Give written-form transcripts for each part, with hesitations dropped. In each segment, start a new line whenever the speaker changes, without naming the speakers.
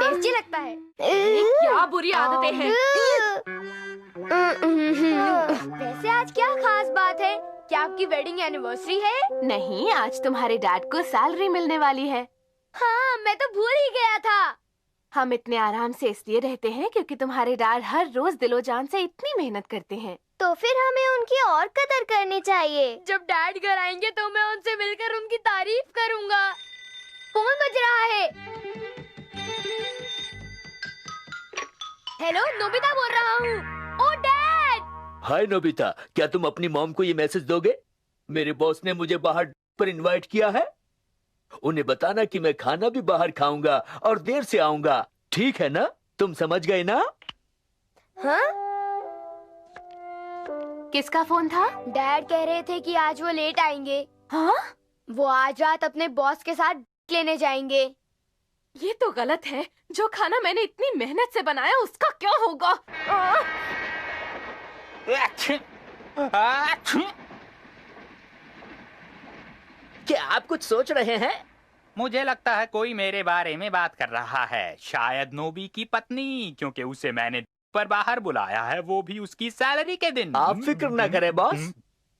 Tasty लगता है। क्या बुरी आदतें हैं। वैसे आज क्या खास बात है? क्या आपकी वेडिंग एनिवर्सरी है?
नहीं, आज तुम्हारे डैड को सैलरी मिलने वाली है।
हाँ, मैं तो भूल ही गया था।
हम इतने आराम से इसलिए रहते हैं क्योंकि तुम्हारे डैड हर रोज दिलो जान से इतनी मेहनत करते हैं।
तो फिर हमें उनकी और कदर करनी चाहिए। जब डैड घर आएंगे तो मैं उनसे मिलकर उनकी तारीफ करूँगा। फोन बज रहा है। हेलो, नोबिता बोल रहा हूँ। ओ डैड।
हाय नोबिता, क्या तुम अपनी मॉम को ये मैसेज दोगे? मेरे बॉस ने मुझे बाहर पर इनवाइट किया है। उन्हें बताना कि मैं खाना भी बाहर खाऊंगा और देर से आऊंगा। ठीक है ना? तुम समझ गए ना?
हाँ?
किसका फोन था?
डैड कह रहे थे कि आज वो लेट आएंगे।
हाँ?
वो आज रात अपने बॉस के साथ लेने जाएंगे।
ये तो गलत है। जो खाना मैंने इतनी मेहनत से बनाया उसका क्या होगा?
क्या आप कुछ सोच रहे हैं?
मुझे लगता है कोई मेरे बारे में बात कर रहा है। शायद नोबी की पत्नी, क्योंकि उसे मैंने पर बाहर बुलाया है, वो भी उसकी सैलरी के दिन।
आप फिक्र ना करें बॉस।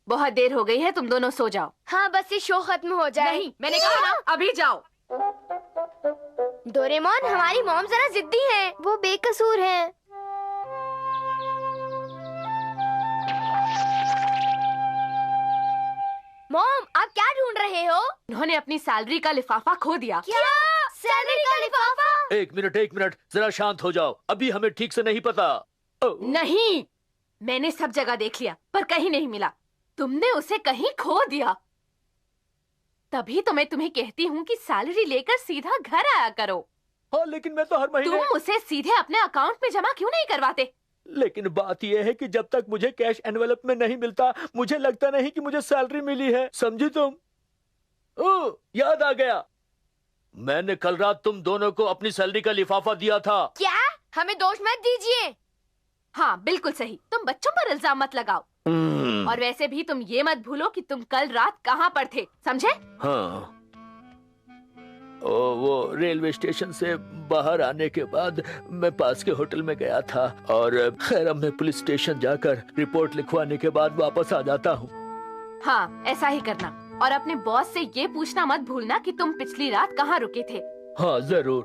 बहुत देर हो गई है, तुम दोनों सो जाओ।
हाँ, बस ये शो खत्म हो जाए।
नहीं, मैंने कहा ना, अभी जाओ।
डोरेमोन, हमारी मॉम जरा जिद्दी है। वो बेकसूर है। मॉम, आप क्या ढूंढ रहे हो?
उन्होंने अपनी सैलरी का लिफाफा खो दिया।
क्या? सैलरी का लिफाफा?
एक मिनट, जरा शांत हो जाओ। अभी हमें ठीक से नहीं पता।
नहीं, मैंने सब जगह देख लिया पर कहीं नहीं मिला। तुमने उसे कहीं खो दिया। तभी तो मैं तुम्हें कहती हूँ कि सैलरी लेकर सीधा घर आया करो।
हाँ, लेकिन मैं तो हर महीने।
तुम उसे सीधे अपने अकाउंट में जमा क्यों नहीं करवाते?
लेकिन बात यह है कि जब तक मुझे कैश एनवेलप में नहीं मिलता, मुझे लगता नहीं कि मुझे सैलरी मिली है। समझी तुम? ओह, याद आ गया। मैंने कल रात तुम दोनों को अपनी सैलरी का लिफाफा दिया था।
क्या? हमें दोष मत दीजिए।
हाँ, बिल्कुल सही। तुम बच्चों पर इल्जाम मत लगाओ। और वैसे भी तुम ये मत भूलो कि तुम कल रात कहाँ पर थे, समझे?
हाँ, वो रेलवे स्टेशन से बाहर आने के बाद मैं पास के होटल में गया था और खैर अब मैं पुलिस स्टेशन जाकर रिपोर्ट लिखवाने के बाद वापस आ जाता हूँ।
हाँ, ऐसा ही करना। और अपने बॉस से ये पूछना मत भूलना कि तुम पिछली रात कहाँ रुके थे।
हाँ, जरूर।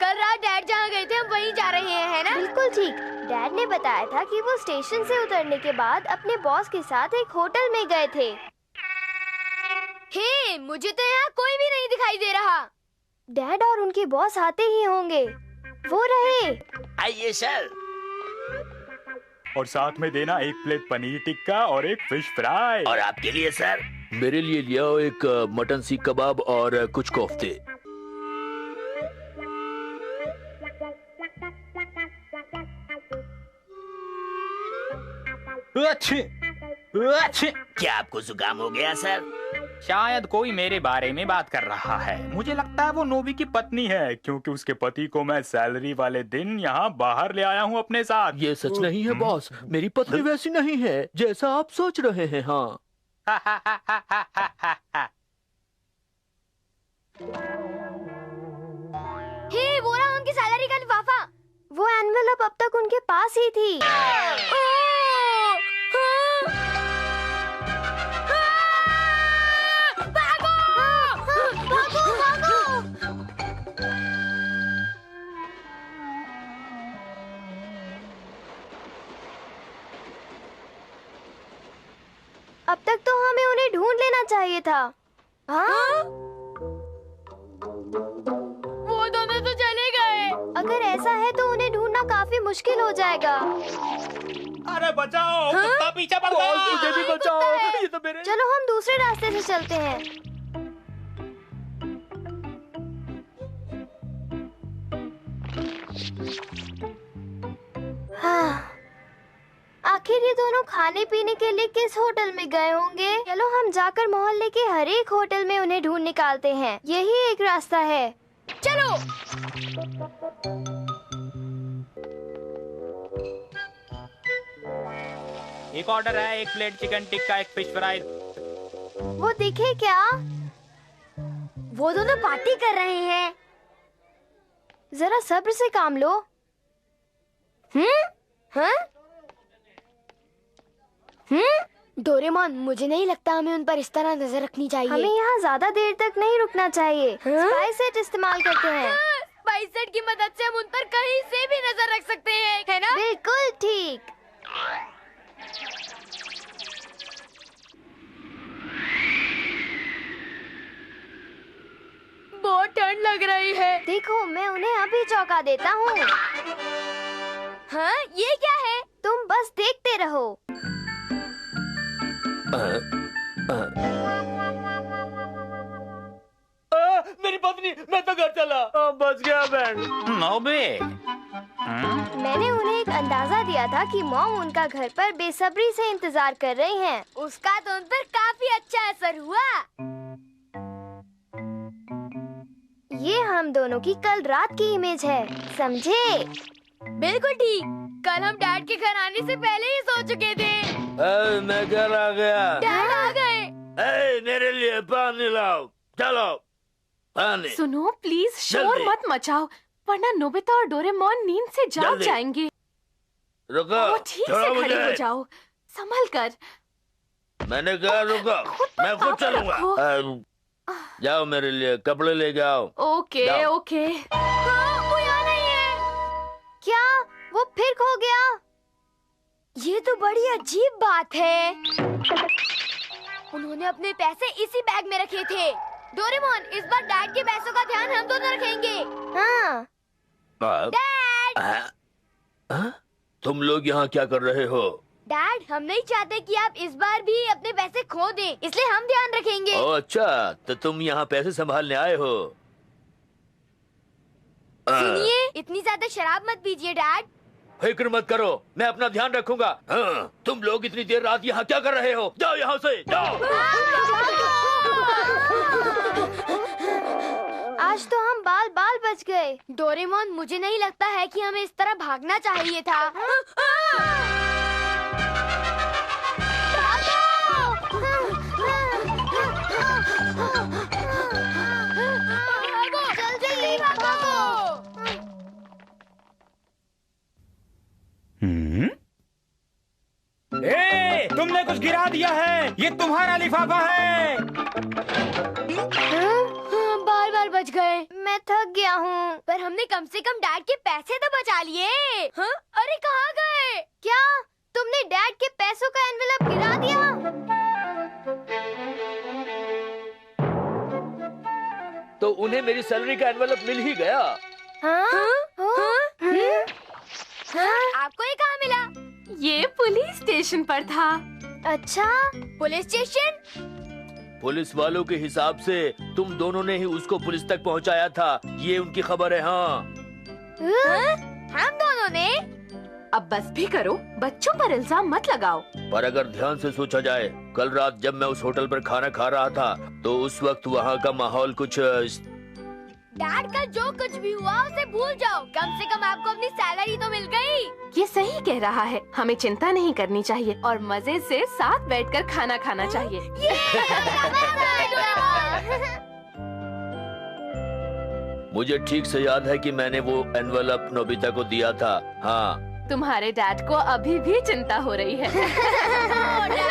कल रात डैड जहाँ गए थे हम वहीं जा रहे हैं, है ना? बिल्कुल ठीक। डैड ने बताया था कि वो स्टेशन से उतरने के बाद अपने बॉस के साथ एक होटल में गए थे। हे, मुझे तो यहाँ कोई भी नहीं दिखाई दे रहा। डैड और उनके बॉस आते ही होंगे। वो रहे।
आइए सर।
और साथ में देना एक प्लेट पनीर टिक्का और एक फिश फ्राई।
और आपके लिए सर? मेरे लिए लिया एक मटन सीख कबाब और कुछ कोफ्ते। क्या आपको जुकाम हो गया सर?
शायद कोई मेरे बारे में बात कर रहा है। मुझे लगता है वो नोबी की पत्नी है, क्योंकि उसके पति को मैं सैलरी वाले दिन यहाँ बाहर ले आया हूँ अपने साथ।
ये सच नहीं है बॉस। मेरी पत्नी वैसी नहीं है जैसा आप सोच रहे हैं। हाँ।
हे, वो रहा उनकी सैलरी का लिफाफा। वो एनवेलप अब तक उनके पास ही थी। अब तक तो हमें उन्हें ढूंढ लेना चाहिए था। हाँ? वो दोनों तो चले गए। अगर ऐसा है तो उन्हें ढूंढना काफी मुश्किल हो जाएगा।
अरे बचाओ, कुत्ता पीछे पड़ गया।
मुझे भी बचाओ। ये तो मेरे।
चलो हम दूसरे रास्ते से चलते हैं। हाँ, आखिर ये दोनों खाने पीने के लिए किस होटल में गए होंगे? चलो हम जाकर मोहल्ले के हर एक होटल में उन्हें ढूंढ निकालते हैं। यही एक रास्ता है। चलो।
एक ऑर्डर है, 1 plate chicken tikka, 1 fish fry.
वो दिखे क्या?
वो दोनों पार्टी कर रहे हैं।
जरा सब्र से काम लो।
हाँ? डोरेमोन, मुझे नहीं लगता हमें उन पर इस तरह नजर रखनी चाहिए।
हमें यहाँ ज्यादा देर तक नहीं रुकना चाहिए। स्पाई सेट इस्तेमाल करते हैं।
स्पाई सेट की मदद से हम उन पर कहीं से भी नजर रख सकते हैं, है ना?
बिल्कुल ठीक।
बहुत ठंड लग रही है।
देखो, मैं उन्हें अभी चौंका देता हूँ।
हाँ, ये क्या है?
तुम बस देखते रहो।
मेरी पत्नी, मैं तो घर चला। बच गया बैंड।
नोबी,
मैंने उन्हें एक अंदाजा दिया था कि मॉम उनका घर पर बेसब्री से इंतजार कर रही हैं।
उसका तो उन पर काफी अच्छा असर हुआ।
ये हम दोनों की कल रात की इमेज है, समझे?
बिल्कुल ठीक। कल हम डैड के घर आने से पहले ही सो चुके थे।
मैं घर आ गया।
डैड आ गए।
मेरे लिए पानी लाओ। चलो, पानी।
सुनो प्लीज, शोर
जल्दी।
मत मचाओ, वरना नोबिता और डोरेमोन नींद से जाग
जल्दी।
जाएंगे।
रुको,
वो ठीक
छोड़ो
से खड़े हो
मुझे।
जाओ, संभल कर।
मैंने कहा रुको, मैं खुद चलूंगा।
रखो।
जाओ, मेरे लिए कपड़े लेके आओ।
ओके
जाओ।
ओके।
हाँ, वो यहाँ नहीं है।
क्या वो फिर खो गया?
ये तो बड़ी अजीब बात है। उन्होंने अपने पैसे इसी बैग में रखे थे। डोरेमोन, इस बार डैड के पैसों का ध्यान हम दोनों रखेंगे।
हाँ।
डैड!
तुम लोग यहाँ क्या कर रहे हो?
डैड, हम नहीं चाहते कि आप इस बार भी अपने पैसे खो दें, इसलिए हम ध्यान रखेंगे।
ओह अच्छा, तो तुम यहाँ पैसे संभालने आए हो।
सुनिए, इतनी ज्यादा शराब मत पीजिए डैड।
फिक्र मत करो, मैं अपना ध्यान रखूंगा। तुम लोग इतनी देर रात यहाँ क्या कर रहे हो? जाओ यहाँ से, जाओ।
आज तो हम बाल बाल बच गए।
डोरेमोन, मुझे नहीं लगता है कि हमें इस तरह भागना चाहिए था।
जल्दी भागो।
तुमने कुछ गिरा दिया है, ये तुम्हारा लिफाफा है।
बार बार बच गए।
मैं थक गया हूँ।
पर हमने कम से कम डैड के पैसे तो बचा लिए। हाँ? अरे कहाँ गए?
क्या तुमने डैड के पैसों का एनवेलप गिरा दिया?
तो उन्हें मेरी सैलरी का एनवेलप मिल ही गया।
आपको ये कहाँ मिला?
ये पुलिस स्टेशन पर था।
अच्छा,
पुलिस स्टेशन?
पुलिस वालों के हिसाब से तुम दोनों ने ही उसको पुलिस तक पहुंचाया था, ये उनकी खबर है। हाँ,
हम दोनों ने?
अब बस भी करो, बच्चों पर इल्जाम मत लगाओ।
पर अगर ध्यान से सोचा जाए, कल रात जब मैं उस होटल पर खाना खा रहा था तो उस वक्त वहाँ का माहौल कुछ
डैड का जो कुछ भी हुआ उसे भूल जाओ। कम से कम आपको अपनी सैलरी तो मिल गई।
ये सही कह रहा है, हमें चिंता नहीं करनी चाहिए और मजे से साथ बैठकर खाना खाना चाहिए।
मुझे ठीक से याद है कि मैंने वो एनवेलप नोबिता को दिया था। हाँ,
तुम्हारे डैड को अभी भी चिंता हो रही है।
डैड